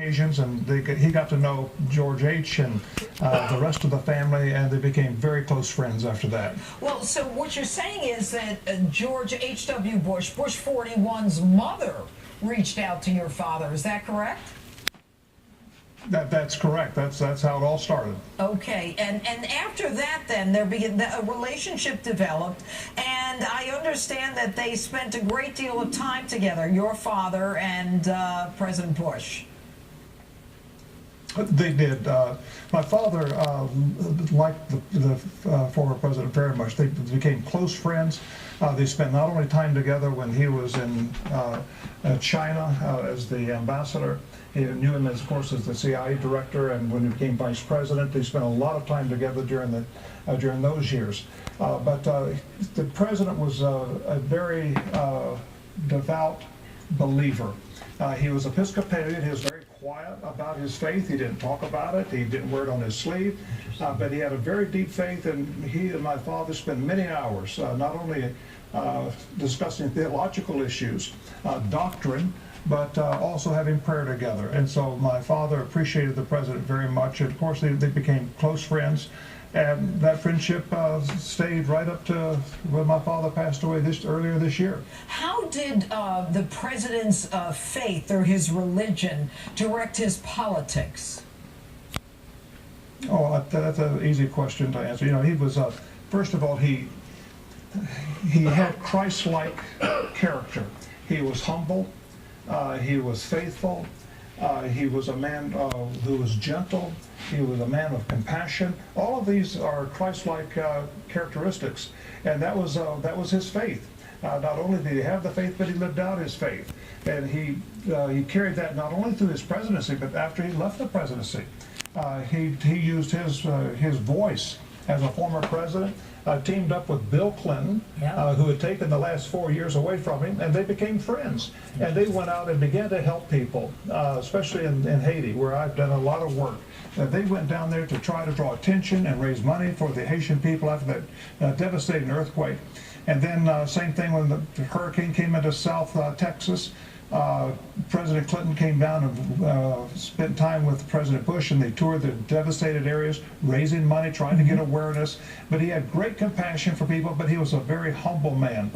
occasions, and he got to know George H. and the rest of the family, and they became very close friends after that. Well, so what you're saying is that George H.W. Bush, Bush 41's mother, reached out to your father. Is that correct? That's correct. That's how it all started. Okay, and after that, then a relationship developed, and I understand that they spent a great deal of time together, your father and President Bush. They did. My father liked the former president very much. They became close friends. They spent not only time together when he was in China as the ambassador. He knew him, of course, as the CIA director, and when he became vice president, they spent a lot of time together during those years. But the president was a very devout believer. He was Episcopalian. He was very quiet about his faith. He didn't talk about it. He didn't wear it on his sleeve. But he had a very deep faith, and he and my father spent many hours not only discussing theological issues, doctrine, but also having prayer together. And so my father appreciated the president very much. And of course, they became close friends. And that friendship stayed right up to when my father passed away earlier this year. How did the president's faith or his religion direct his politics? Oh, that's an easy question to answer. You know, he was, first of all, he had Christ-like character. He was humble. He was faithful. He was a man who was gentle. He was a man of compassion. All of these are Christ-like characteristics, and that was his faith. Not only did he have the faith, but he lived out his faith, and he carried that not only through his presidency, but after he left the presidency. He used his voice as a former president. Teamed up with Bill Clinton, who had taken the last 4 years away from him, and they became friends. And they went out and began to help people, especially in Haiti, where I've done a lot of work. They went down there to try to draw attention and raise money for the Haitian people after that devastating earthquake. And then same thing when the hurricane came into South Texas. President Clinton came down and spent time with President Bush, and they toured the devastated areas, raising money, trying to get awareness. But he had great compassion for people, but he was a very humble man.